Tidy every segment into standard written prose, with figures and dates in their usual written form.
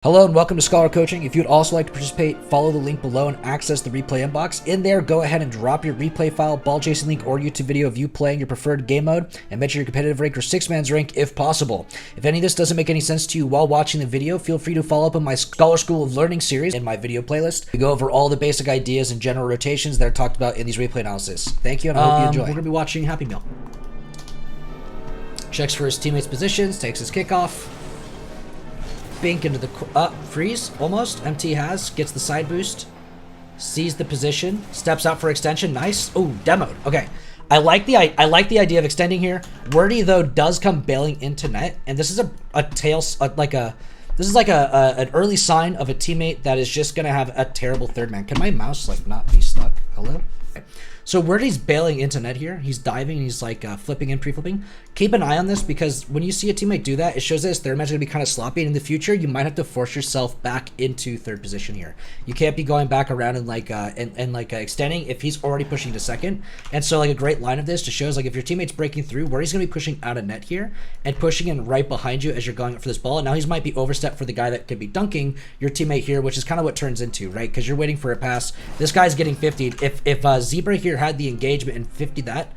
Hello and welcome to Scholar Coaching. If you'd also like to participate, follow the link below and access the replay inbox. In there, go ahead and drop your replay file, ball chasing link, or YouTube video of you playing your preferred game mode, and mention your competitive rank or 6-man's rank if possible. If any of this doesn't make any sense to you while watching the video, feel free to follow up on my Scholar School of Learning series in my video playlist. We go over all the basic ideas and general rotations that are talked about in these replay analysis. Thank you, and I hope you enjoy. We're going to be watching Happymeal. Checks for his teammates' positions, takes his kickoff. Bink into the freeze almost. MT gets the side boost, sees the position, steps out for extension. Nice. Oh, demoed. Okay, I like the idea of extending here. Wordy though does come bailing into net, and this is an early sign of a teammate that is just gonna have a terrible third man. Can my mouse like not be stuck? Hello. Okay. So Wordy's bailing into net here. He's diving and he's like flipping and pre-flipping. Keep an eye on this because when you see a teammate do that, it shows that his third match is going to be kind of sloppy. And in the future, you might have to force yourself back into third position here. You can't be going back around and extending if he's already pushing to second. And so like a great line of this just shows like if your teammate's breaking through, Wordy's going to be pushing out of net here and pushing in right behind you as you're going up for this ball. And now he might be overstep for the guy that could be dunking your teammate here, which is kind of what turns into, right? Because you're waiting for a pass. This guy's getting 50'd. If Zebra here had the engagement and 50 that,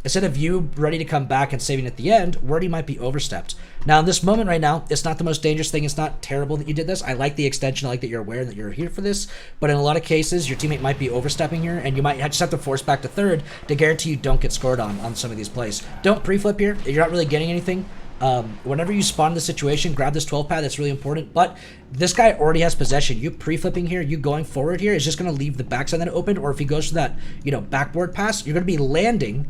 instead of you ready to come back and saving at the end, Wordy might be overstepped. Now in this moment right now, it's not the most dangerous thing. It's not terrible that you did this. I like the extension. I like that you're aware that you're here for this. But in a lot of cases, your teammate might be overstepping here, and you might just have to force back to third to guarantee you don't get scored on some of these plays. Don't pre-flip here. You're not really getting anything. Whenever you spawn in the situation, grab this 12 pad. That's really important. But this guy already has possession. You pre-flipping here, you going forward here is just going to leave the backside then open. Or if he goes to that, backboard pass, you're going to be landing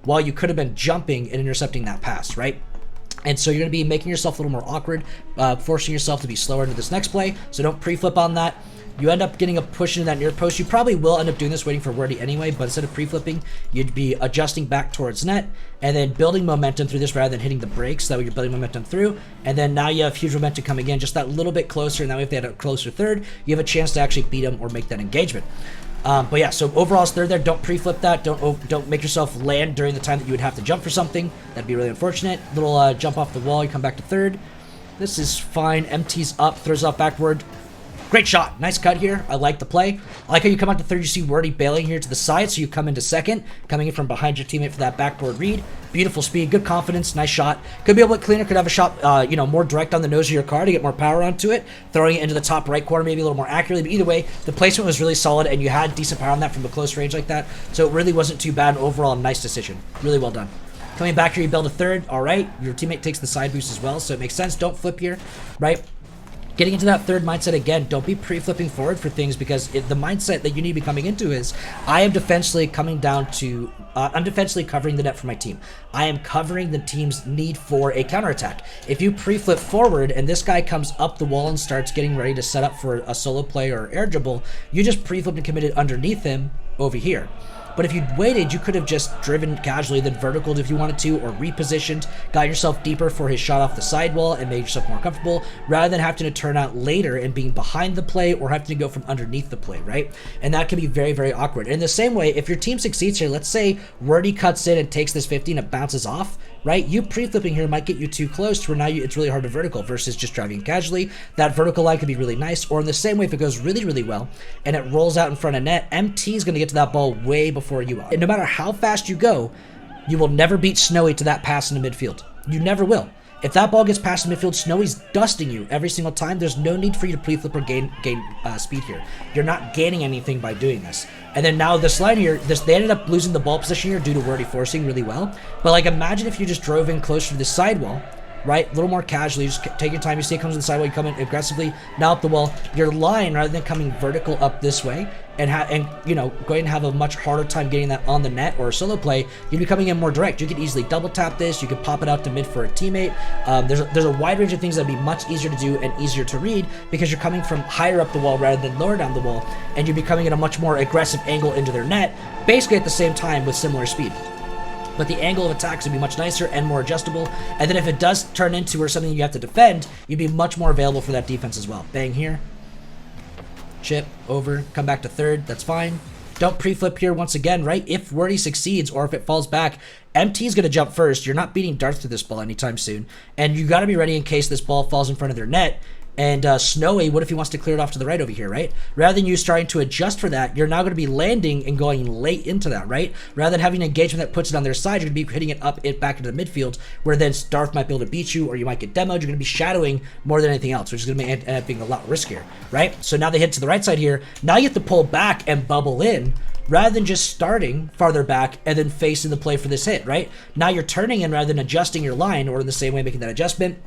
while you could have been jumping and intercepting that pass, right? And so you're going to be making yourself a little more awkward, forcing yourself to be slower into this next play. So don't pre-flip on that. You end up getting a push into that near post. You probably will end up doing this waiting for Wordy anyway, but instead of pre-flipping, you'd be adjusting back towards net and then building momentum through this rather than hitting the brakes. That way you're building momentum through. And then now you have huge momentum coming in just that little bit closer. And now if they had a closer third, you have a chance to actually beat them or make that engagement. But yeah, so overall it's third there. Don't pre-flip that. Don't make yourself land during the time that you would have to jump for something. That'd be really unfortunate. Little jump off the wall. You come back to third. This is fine. MT's up, throws off backward. Great shot. Nice cut here. I like the play. I like how you come out to third. You see Wordy bailing here to the side, so you come into second, coming in from behind your teammate for that backboard read. Beautiful speed, good confidence, nice shot. Could be a bit cleaner. Could have a shot, more direct on the nose of your car to get more power onto it. Throwing it into the top right corner, maybe a little more accurately. But either way, the placement was really solid, and you had decent power on that from a close range like that. So it really wasn't too bad. Overall, nice decision. Really well done. Coming back here, you build a third. All right, your teammate takes the side boost as well, so it makes sense. Don't flip here, right? Getting into that third mindset again, don't be pre-flipping forward for things because the mindset that you need to be coming into is I am defensively coming down to, I'm defensively covering the net for my team. I am covering the team's need for a counterattack. If you pre-flip forward and this guy comes up the wall and starts getting ready to set up for a solo play or air dribble, you just pre-flipped and committed underneath him over here. But if you'd waited, you could have just driven casually, then verticaled if you wanted to, or repositioned, got yourself deeper for his shot off the sidewall and made yourself more comfortable, rather than having to turn out later and being behind the play or having to go from underneath the play, right? And that can be very, very awkward. In the same way, if your team succeeds here, let's say Wordy cuts in and takes this 50 and it bounces off, right? You pre-flipping here might get you too close to where now it's really hard to vertical versus just driving casually. That vertical line could be really nice. Or in the same way, if it goes really, really well and it rolls out in front of net, MT is going to get to that ball way before you are. And no matter how fast you go, you will never beat Snowy to that pass in the midfield. You never will. If that ball gets past the midfield, Snowy's dusting you every single time. There's no need for you to pre-flip or gain speed here. You're not gaining anything by doing this. And then now this line here, they ended up losing the ball position here due to Wordy forcing really well. But like imagine if you just drove in closer to the sidewall, right? A little more casually, just take your time. You see it comes to the sidewall, you come in aggressively, now up the wall. Your line, rather than coming vertical up this way, and going to have a much harder time getting that on the net or a solo play, you'd be coming in more direct. You could easily double tap this. You could pop it out to mid for a teammate. There's a wide range of things that'd be much easier to do and easier to read because you're coming from higher up the wall rather than lower down the wall, and you'd be coming in a much more aggressive angle into their net, basically at the same time with similar speed. But the angle of attacks would be much nicer and more adjustable. And then if it does turn into or something you have to defend, you'd be much more available for that defense as well. Bang here. Chip, over, come back to third. That's fine. Don't pre-flip here once again, right? If Wordy succeeds or if it falls back, MT is going to jump first. You're not beating Darth through this ball anytime soon. And you got to be ready in case this ball falls in front of their net And Snowy, what if he wants to clear it off to the right over here, right? Rather than you starting to adjust for that, you're now going to be landing and going late into that, right? Rather than having an engagement that puts it on their side, you're going to be hitting it up, back into the midfield, where then Darth might be able to beat you, or you might get demoed. You're going to be shadowing more than anything else, which is going to end up being a lot riskier, right? So now they hit to the right side here. Now you have to pull back and bubble in, rather than just starting farther back and then facing the play for this hit, right? Now you're turning in rather than adjusting your line, or in the same way making that adjustment.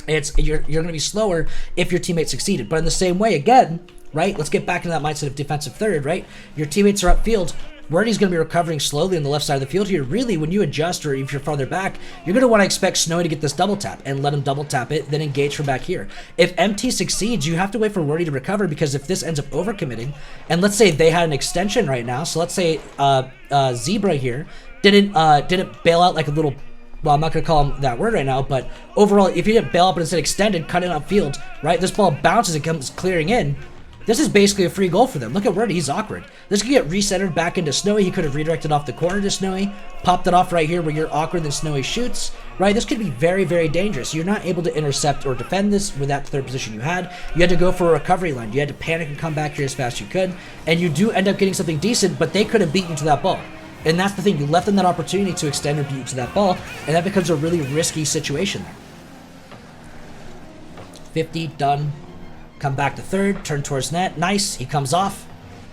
You're going to be slower if your teammate succeeded. But in the same way, again, right, let's get back into that mindset of defensive third, right? Your teammates are upfield. Wordy's going to be recovering slowly on the left side of the field here. Really, when you adjust, or if you're farther back, you're going to want to expect Snowy to get this double tap and let him double tap it, then engage from back here. If MT succeeds, you have to wait for Wordy to recover, because if this ends up overcommitting, and let's say they had an extension right now, so let's say Zebra here didn't bail out like a little... Well, I'm not going to call him that word right now, but overall, if you didn't bail up and instead extended, cut it upfield, right? This ball bounces and comes clearing in. This is basically a free goal for them. Look at Wordy, he's awkward. This could get recentered back into Snowy. He could have redirected off the corner to Snowy, popped it off right here where you're awkward, then Snowy shoots, right? This could be very, very dangerous. You're not able to intercept or defend this with that third position you had. You had to go for a recovery line. You had to panic and come back here as fast as you could, and you do end up getting something decent, but they could have beaten you to that ball. And that's the thing, you left them that opportunity to extend or beat you to that ball, and that becomes a really risky situation there. 50, done. Come back to third, turn towards net. Nice, he comes off.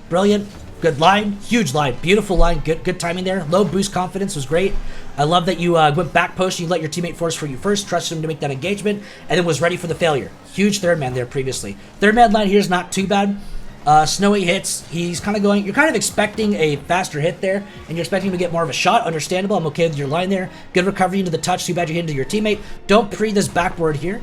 Brilliant, good line, huge line, beautiful line, good timing there. Low boost confidence was great. I love that you went back post, you let your teammate force for you first, trusted him to make that engagement, and then was ready for the failure. Huge third man there previously. Third man line here is not too bad. Snowy hits, he's kind of going, you're kind of expecting a faster hit there, and you're expecting him to get more of a shot, understandable. I'm okay with your line there. Good recovery into the touch, too bad you hit into your teammate. Don't pre this backboard here.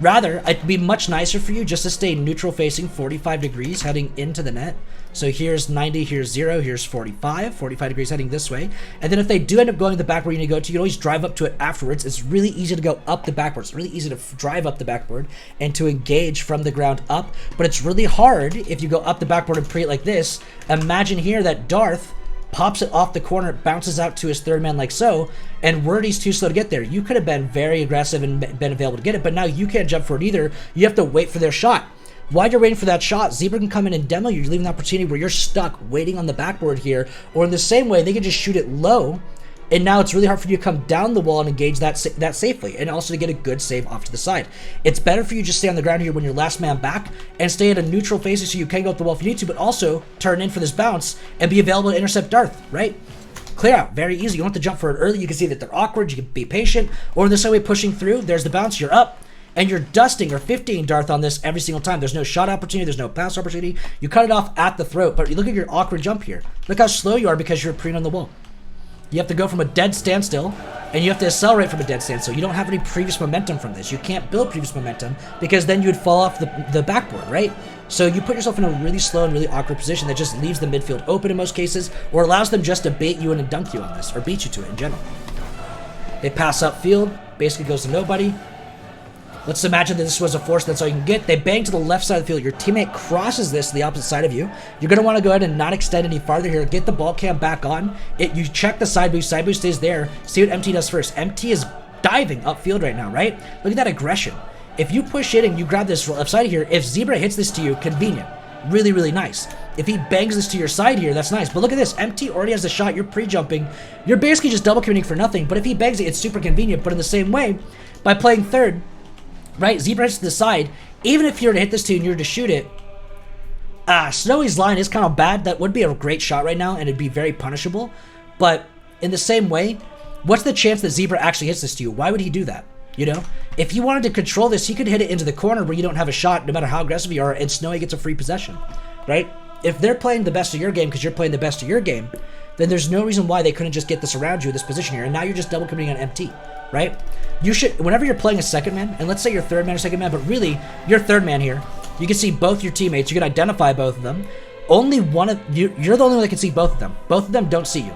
Rather, it'd be much nicer for you just to stay neutral facing 45 degrees heading into the net. So here's 90, here's 0, here's 45 degrees heading this way. And then if they do end up going to the backboard you need to go to, you can always drive up to it afterwards. It's really easy to go up the backboard. It's really easy to drive up the backboard and to engage from the ground up. But it's really hard if you go up the backboard and pre it like this. Imagine here that Darth pops it off the corner, it bounces out to his third man like so, and Wordy's too slow to get there. You could have been very aggressive and been available to get it, but now you can't jump for it either. You have to wait for their shot. While you're waiting for that shot, Zebra can come in and demo you. You're leaving the opportunity where you're stuck waiting on the backboard here, or in the same way, they can just shoot it low, and now it's really hard for you to come down the wall and engage that safely, and also to get a good save off to the side. It's better for you to just stay on the ground here when you're last man back, and stay at a neutral facing so you can go up the wall if you need to, but also turn in for this bounce and be available to intercept Darth, right? Clear out, very easy. You don't have to jump for it early. You can see that they're awkward, you can be patient, or in the same way pushing through, there's the bounce, you're up, and you're dusting or 50ing Darth on this every single time. There's no shot opportunity, there's no pass opportunity. You cut it off at the throat, but you look at your awkward jump here. Look how slow you are because you're pre on the wall. You have to go from a dead standstill, and you have to accelerate from a dead standstill. You don't have any previous momentum from this. You can't build previous momentum, because then you would fall off the backboard, right? So you put yourself in a really slow and really awkward position that just leaves the midfield open in most cases, or allows them just to bait you in and dunk you on this, or beat you to it in general. They pass upfield, basically goes to nobody. Let's imagine that this was a force, that's all you can get. They bang to the left side of the field. Your teammate crosses this to the opposite side of you. You're going to want to go ahead and not extend any farther here. Get the ball cam back on. You check the side boost. Side boost stays there. See what MT does first. MT is diving upfield right now, right? Look at that aggression. If you push it and you grab this left side here, if Zebra hits this to you, convenient. Really, really nice. If he bangs this to your side here, that's nice. But look at this. MT already has the shot. You're pre-jumping. You're basically just double committing for nothing. But if he bangs it, it's super convenient. But in the same way, by playing third, right, Zebra hits to the side. Even if you were to hit this to you and you were to shoot it, Snowy's line is kind of bad. That would be a great shot right now, and it'd be very punishable. But in the same way, what's the chance that Zebra actually hits this to you? Why would he do that? You know, if he wanted to control this, he could hit it into the corner where you don't have a shot, no matter how aggressive you are, and Snowy gets a free possession, right? If they're playing the best of your game because you're playing the best of your game, then there's no reason why they couldn't just get this around you, this position here, and now you're just double committing on MT, right? You should, whenever you're playing a second man, and let's say you're third man or second man, but really, you're third man here, you can see both your teammates, you can identify both of them. Only one of you, you're the only one that can see both of them. Both of them don't see you.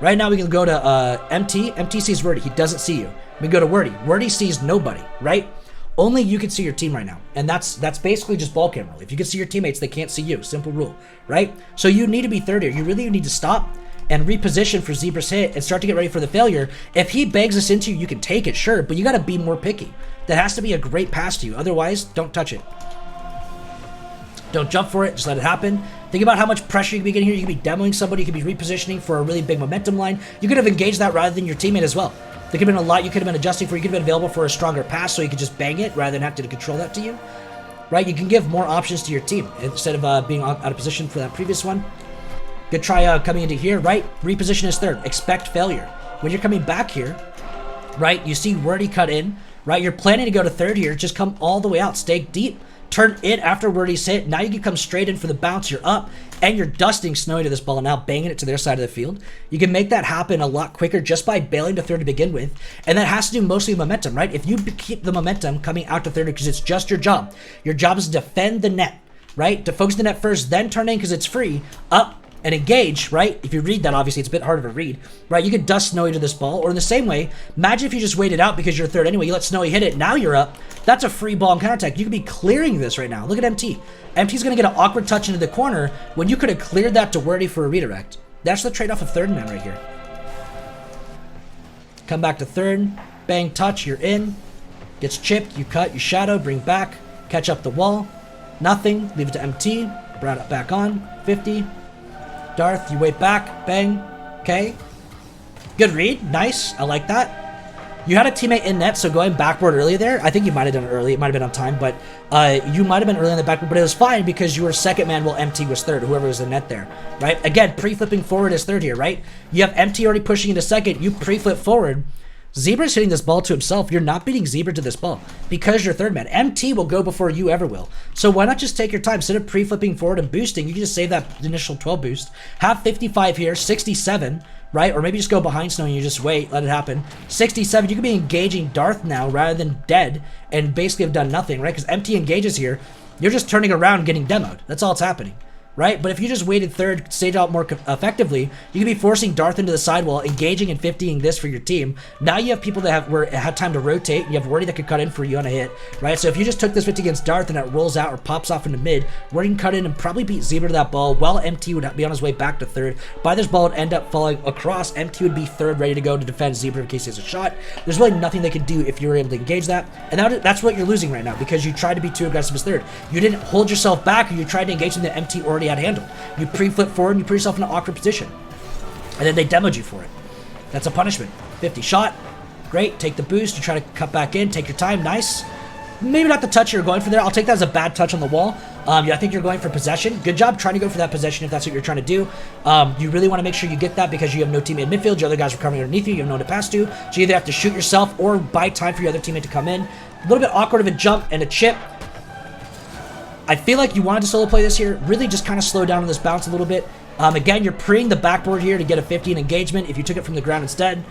Right now we can go to MT. MT sees Wordy, he doesn't see you. We go to Wordy. Wordy sees nobody, right? Only you can see your team right now. And that's basically just ball camera. If you can see your teammates, they can't see you. Simple rule, right? So you need to be third here. You really need to stop and reposition for Zebra's hit and start to get ready for the failure. If he bangs this into you, you can take it, sure, but you got to be more picky. That has to be a great pass to you. Otherwise, don't touch it. Don't jump for it. Just let it happen. Think about how much pressure you can be getting here. You could be demoing somebody. You could be repositioning for a really big momentum line. You could have engaged that rather than your teammate as well. There could have been a lot you could have been adjusting for. You could have been available for a stronger pass so you could just bang it rather than have to control that to you. Right? You can give more options to your team instead of being out of position for that previous one. Good try coming into here, right? Reposition is third. Expect failure. When you're coming back here, right, you see Wordy cut in, right? You're planning to go to third here. Just come all the way out. Stay deep. Turn it after Wordy's hit. Now you can come straight in for the bounce. You're up, and you're dusting Snowy to this ball, and now banging it to their side of the field. You can make that happen a lot quicker just by bailing to third to begin with, and that has to do mostly with momentum, right? If you keep the momentum coming out to third because it's just your job is to defend the net, right? To focus the net first, then turn in because it's free, up, and engage, right? If you read that, obviously, it's a bit harder to read, right? You could dust Snowy to this ball, or in the same way, imagine if you just waited out because you're third anyway, you let Snowy hit it, now you're up. That's a free ball and counter attack. You could be clearing this right now. Look at MT. MT's going to get an awkward touch into the corner when you could have cleared that to Wordy for a redirect. That's the trade-off of third man right here. Come back to third, bang, touch, you're in. Gets chipped, you cut, you shadow, bring back, catch up the wall. Nothing, leave it to MT, brought it back on, 50. Darth, you wait back, bang, okay. Good read, nice, I like that. You had a teammate in net, so going backward early there, I think you might have done it early, it might have been on time, but you might have been early on the backboard, but it was fine because you were second man while MT was third, whoever was in net there, right? Again, pre-flipping forward is third here, right? You have MT already pushing into second, you pre-flip forward. Zebra's hitting this ball to himself. You're not beating Zebra to this ball because you're third man. MT will go before you ever will. So why not just take your time? Instead of pre-flipping forward and boosting, you can just save that initial 12 boost. Have 55 here, 67, right? Or maybe just go behind Snow and you just wait, let it happen. 67, you could be engaging Darth now rather than dead and basically have done nothing, right? Because MT engages here. You're just turning around getting demoed. That's all that's happening. Right? But if you just waited third, stayed out more effectively, you could be forcing Darth into the sidewall, engaging and 50ing this for your team. Now you have people that had time to rotate. You have Wordy that could cut in for you on a hit, right? So if you just took this 50 against Darth and it rolls out or pops off into mid, Wordy can cut in and probably beat Zebra to that ball while MT would be on his way back to third. By this ball would end up falling across. MT would be third, ready to go to defend Zebra in case he has a shot. There's really nothing they could do if you were able to engage that. And that's what you're losing right now because you tried to be too aggressive as third. You didn't hold yourself back, or you tried to engage something that MT already had handled. You pre-flip forward and you put yourself in an awkward position. And then they demoed you for it. That's a punishment. 50 shot. Great. Take the boost. You try to cut back in. Take your time. Nice. Maybe not the touch you're going for there. I'll take that as a bad touch on the wall. I think you're going for possession. Good job trying to go for that possession if that's what you're trying to do. You really want to make sure you get that because you have no teammate in midfield. Your other guys are coming underneath you. You have no one to pass to. So you either have to shoot yourself or buy time for your other teammate to come in. A little bit awkward of a jump and a chip. I feel like you wanted to solo play this here. Really just kind of slow down on this bounce a little bit. Again, you're preing the backboard here to get a 50 in engagement. If you took it from the ground instead,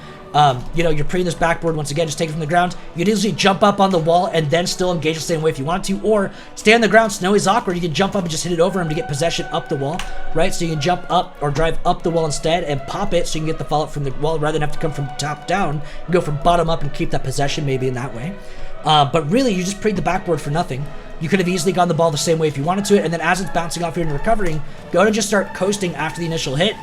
you're preing this backboard once again. Just take it from the ground. You can easily jump up on the wall and then still engage the same way if you want to, or stay on the ground. Snowy's awkward. You can jump up and just hit it over him to get possession up the wall, right? So you can jump up or drive up the wall instead and pop it so you can get the follow-up from the wall rather than have to come from top down. You go from bottom up and keep that possession maybe in that way. But really, you just preed the backboard for nothing. You could have easily gotten the ball the same way if you wanted to, and then as it's bouncing off here and recovering, go ahead and just start coasting after the initial hit,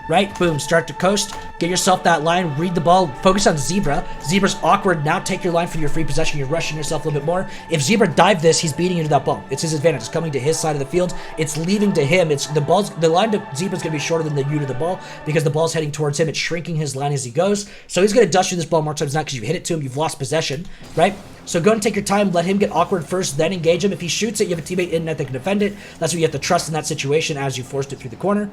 right? Boom, start to coast, get yourself that line, read the ball, focus on Zebra. Zebra's awkward, now take your line for your free possession, you're rushing yourself a little bit more. If Zebra dived this, he's beating you to that ball. It's his advantage, it's coming to his side of the field, it's leaving to him, the line to Zebra's gonna be shorter than the you to the ball, because the ball's heading towards him, it's shrinking his line as he goes, so he's gonna dust you this ball more times than not because you hit it to him, you've lost possession, right? So go and take your time, let him get awkward first, then engage him. If he shoots it, you have a teammate in net that can defend it. That's what you have to trust in that situation as you forced it through the corner.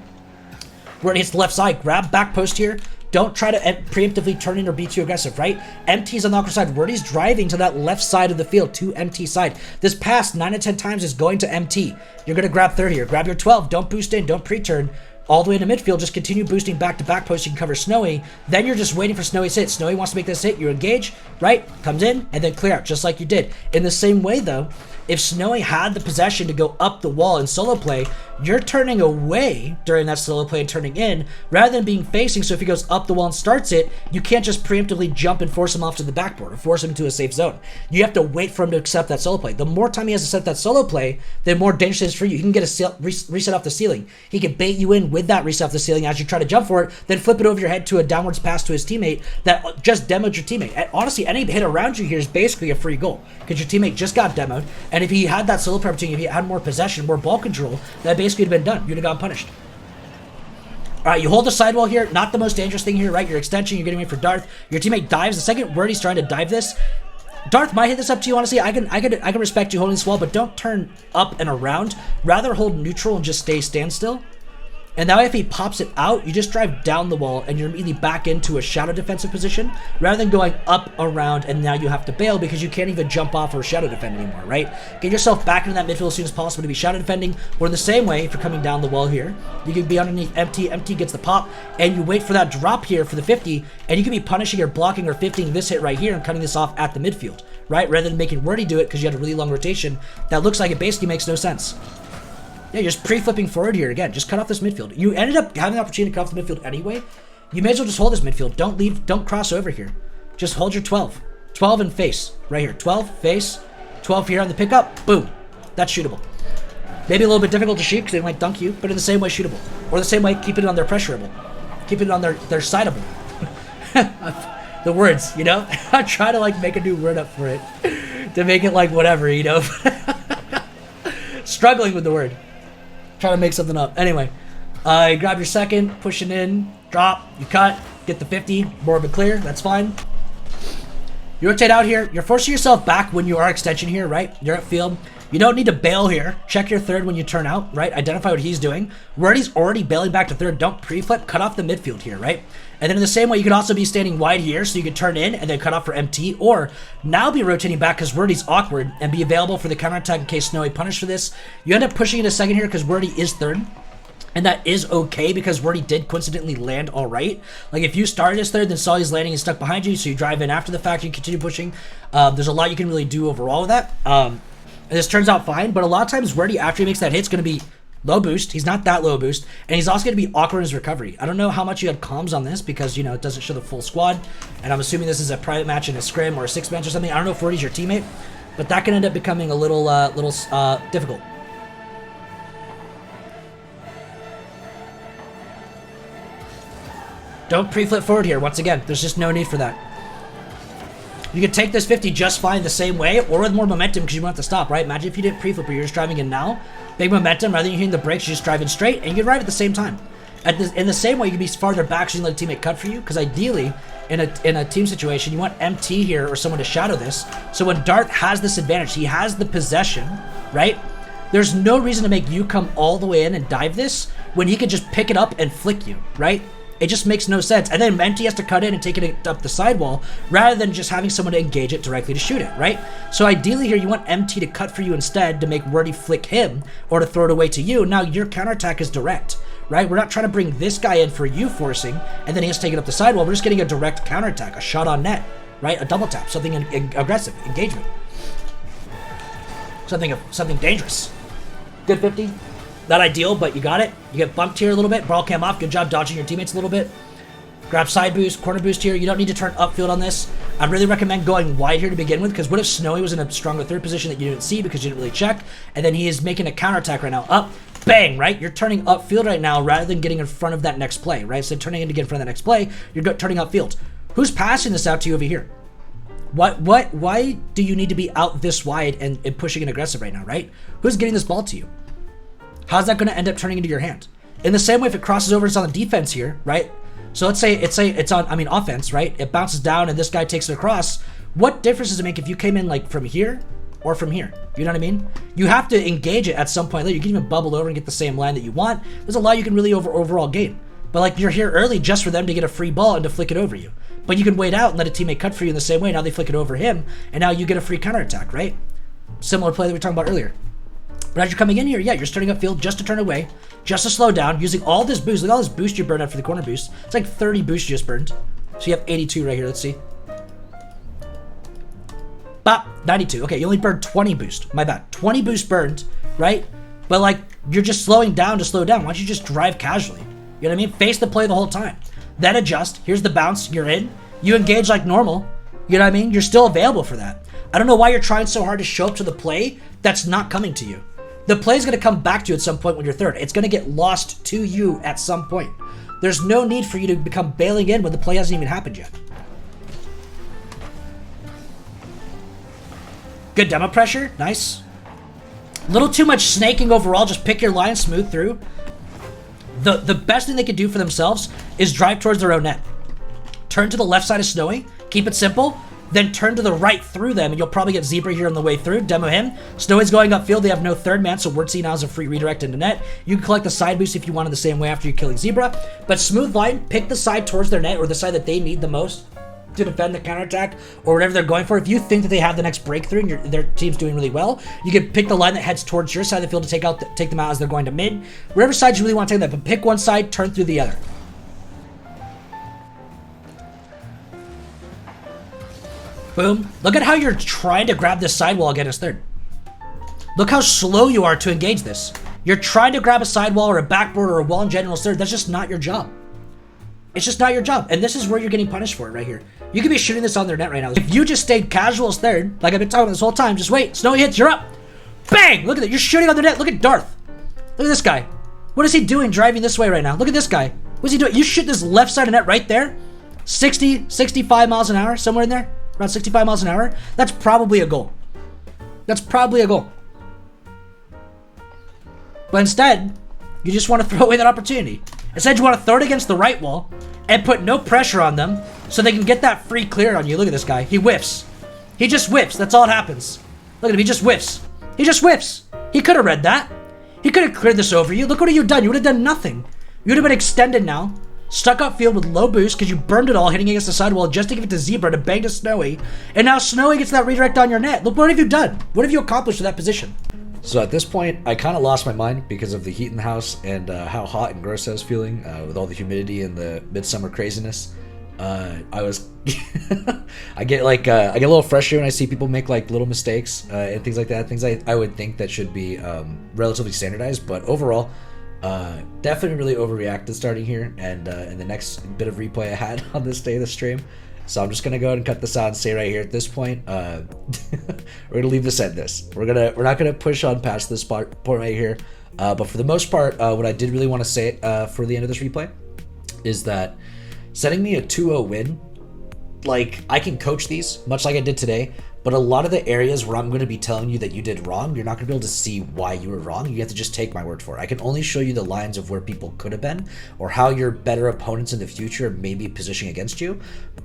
Where it hits the left side, grab back post here. Don't try to preemptively turn in or be too aggressive, right? MT's on the awkward side. Wordy's driving to that left side of the field, to MT side. This pass, 9 to 10 times, is going to MT. You're going to grab 30 here. Grab your 12. Don't boost in. Don't pre-turn. All the way into midfield, just continue boosting back to back post. You can cover Snowy. Then you're just waiting for Snowy's hit. Snowy wants to make this hit. You engage, right? Comes in, and then clear out, just like you did. In the same way, though, If Snowy had the possession to go up the wall in solo play, you're turning away during that solo play and turning in rather than being facing. So if he goes up the wall and starts it, you can't just preemptively jump and force him off to the backboard or force him into a safe zone. You have to wait for him to accept that solo play. The more time he has to set that solo play, the more dangerous it is for you. He can get a reset off the ceiling. He can bait you in with that reset off the ceiling as you try to jump for it, then flip it over your head to a downwards pass to his teammate that just demoed your teammate. And honestly, any hit around you here is basically a free goal because your teammate just got demoed. And if he had that solo play opportunity, if he had more possession, more ball control, that basically would have been done. You'd have gotten punished. All right, you hold the sidewall here. Not the most dangerous thing here, right? Your extension, you're getting ready for Darth. Your teammate dives. The second Wordy's trying to dive this, Darth might hit this up to you, honestly. I can respect you holding this wall, but don't turn up and around. Rather hold neutral and just stay standstill. And now if he pops it out, you just drive down the wall and you're immediately back into a shadow defensive position rather than going up, around, and now you have to bail because you can't even jump off or shadow defend anymore, right? Get yourself back into that midfield as soon as possible to be shadow defending. Or in the same way, if you're coming down the wall here, you can be underneath empty. Empty gets the pop, and you wait for that drop here for the 50, and you can be punishing or blocking or 50ing this hit right here and cutting this off at the midfield, right? Rather than making Wordy do it because you had a really long rotation that looks like it basically makes no sense. Yeah, you're just pre-flipping forward here again. Just cut off this midfield. You ended up having the opportunity to cut off the midfield anyway. You may as well just hold this midfield. Don't leave. Don't cross over here. Just hold your 12. 12 and face. Right here. 12, face. 12 here on the pickup. Boom. That's shootable. Maybe a little bit difficult to shoot because they might dunk you, but in the same way, shootable. Or the same way, keep it on their pressurable. Keep it on their sideable. The words, you know? I try to, like, make a new word up for it. To make it, like, whatever, you know? Struggling with the word. Trying to make something up. Anyway, you grab your second, pushing in, drop, you cut, get the 50, more of a clear, that's fine. You rotate out here, you're forcing yourself back when you are extension here, right? You're at field. You don't need to bail here. Check your third when you turn out, right? Identify what he's doing. Wordy's already bailing back to third. Don't pre-flip, cut off the midfield here, right? And then in the same way, you could also be standing wide here so you could turn in and then cut off for MT, or now be rotating back because Wordy's awkward and be available for the counterattack in case Snowy punished for this. You end up pushing it a second here because Wordy is third. And that is okay because Wordy did coincidentally land all right. Like if you started as third, then saw he's landing and stuck behind you, so you drive in after the fact, you continue pushing. There's a lot you can really do overall with that. And this turns out fine, but a lot of times Wordy, after he makes that hit, is going to be low boost. He's not that low boost. And he's also going to be awkward in his recovery. I don't know how much you had comms on this because, you know, it doesn't show the full squad. And I'm assuming this is a private match in a scrim or a six match or something. I don't know if Wordy's your teammate, but that can end up becoming a little difficult. Don't pre-flip forward here. Once again, there's just no need for that. You can take this 50 just fine the same way or with more momentum because you won't have to stop, right? Imagine if you didn't pre-flip, you're just driving in now. Big momentum, rather than hitting the brakes, you're just driving straight and you can ride at the same time. In the same way, you can be farther back so you can let a teammate cut for you because ideally, in a team situation, you want MT here or someone to shadow this. So when Darth has this advantage, he has the possession, right? There's no reason to make you come all the way in and dive this when he could just pick it up and flick you, right? It just makes no sense. And then MT has to cut in and take it up the sidewall rather than just having someone to engage it directly to shoot it, right? So ideally here, you want MT to cut for you instead to make Wordy flick him or to throw it away to you. Now your counterattack is direct, right? We're not trying to bring this guy in for you forcing and then he has to take it up the sidewall. We're just getting a direct counterattack, a shot on net, right? A double tap, something aggressive, engagement. Something dangerous. Good 50. Not ideal, but you got it. You get bumped here a little bit. Brawl cam off. Good job dodging your teammates a little bit. Grab side boost, corner boost here. You don't need to turn upfield on this. I'd really recommend going wide here to begin with, because what if Snowy was in a stronger third position that you didn't see because you didn't really check, and then he is making a counterattack right now. Up, bang, right? You're turning upfield right now rather than getting in front of that next play, right? So turning in to get in front of that next play, you're turning upfield. Who's passing this out to you over here? Why do you need to be out this wide and pushing and aggressive right now, right? Who's getting this ball to you? How's that going to end up turning into your hand? In the same way, if it crosses over, it's on the defense here, right? So let's say it's on, offense, right? It bounces down and this guy takes it across. What difference does it make if you came in like from here or from here? You know what I mean? You have to engage it at some point later. You can even bubble over and get the same line that you want. There's a lot you can really overall gain. But like you're here early just for them to get a free ball and to flick it over you. But you can wait out and let a teammate cut for you in the same way. Now they flick it over him and now you get a free counterattack, right? Similar play that we were talking about earlier. But as you're coming in here, yeah, you're starting upfield just to turn away, just to slow down, using all this boost. Look at all this boost you burned out for the corner boost. It's like 30 boost you just burned. So you have 82 right here. Let's see. Bop, 92. Okay, you only burned 20 boost. My bad. 20 boost burned, right? But like, you're just slowing down to slow down. Why don't you just drive casually? You know what I mean? Face the play the whole time. Then adjust. Here's the bounce. You're in. You engage like normal. You know what I mean? You're still available for that. I don't know why you're trying so hard to show up to the play that's not coming to you. The play's going to come back to you at some point when you're third. It's going to get lost to you at some point. There's no need for you to become bailing in when the play hasn't even happened yet. Good demo pressure. Nice. A little too much snaking overall. Just pick your line, smooth through. The best thing they could do for themselves is drive towards their own net. Turn to the left side of Snowy. Keep it simple. Then turn to the right through them, and you'll probably get Zebra here on the way through. Demo him. Snowy's going upfield. They have no third man, so Wurtsy now has a free redirect into net. You can collect the side boost if you wanted the same way after you're killing Zebra. But smooth line, pick the side towards their net or the side that they need the most to defend the counterattack or whatever they're going for. If you think that they have the next breakthrough and their team's doing really well, you can pick the line that heads towards your side of the field to take them out as they're going to mid. Wherever side you really want to take them, but pick one side, turn through the other. Boom. Look at how you're trying to grab this sidewall again as third. Look how slow you are to engage this. You're trying to grab a sidewall or a backboard or a wall in general as third. That's just not your job. It's just not your job. And this is where you're getting punished for it right here. You could be shooting this on their net right now. If you just stayed casual as third, like I've been talking about this whole time, just wait. Snowy hits, you're up. Bang! Look at that. You're shooting on their net. Look at Darth. Look at this guy. What is he doing driving this way right now? Look at this guy. What's he doing? You shoot this left side of net right there. 60, 65 miles an hour, somewhere in there. Around 65 miles an hour. That's probably a goal. That's probably a goal. But instead, you just want to throw away that opportunity. Instead, you want to throw it against the right wall and put no pressure on them so they can get that free clear on you. Look at this guy. He whiffs. He just whiffs. That's all that happens. Look at him. He just whiffs. He just whiffs. He could have read that. He could have cleared this over you. Look what you've done. You would have done nothing. You would have been extended now. Stuck upfield with low boost because you burned it all hitting against the sidewall just to give it to Zebra to bang to Snowy. And now Snowy gets that redirect on your net. Look, what have you done? What have you accomplished with that position? So at this point, I kind of lost my mind because of the heat in the house and how hot and gross I was feeling with all the humidity and the midsummer craziness. I get a little frustrated when I see people make like little mistakes and things like that. Things I would think that should be relatively standardized, but overall, definitely really overreacted starting here and in the next bit of replay I had on this day of the stream. So I'm just gonna go ahead and cut this out and say right here at this point, we're gonna leave this at this. We're not gonna push on past this point right here. But for the most part, what I did really want to say for the end of this replay is that setting me a 2-0 win, like I can coach these much like I did today, but a lot of the areas where I'm going to be telling you that you did wrong, you're not going to be able to see why you were wrong. You have to just take my word for it. I can only show you the lines of where people could have been or how your better opponents in the future may be positioning against you.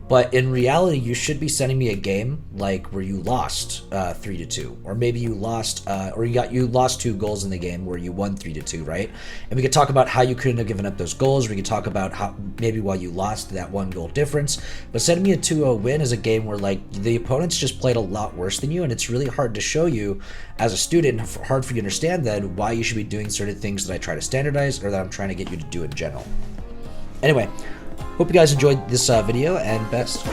But in reality, you should be sending me a game like where you lost 3-2, or maybe you lost, or you lost 2 goals in the game where you won 3-2, right? And we could talk about how you couldn't have given up those goals. We could talk about how maybe why you lost that 1 goal difference. But sending me a 2-0 win is a game where like the opponents just played a lot worse than you, and it's really hard to show you as a student, hard for you to understand then why you should be doing certain things that I try to standardize or that I'm trying to get you to do in general. Anyway, hope you guys enjoyed this video, and best.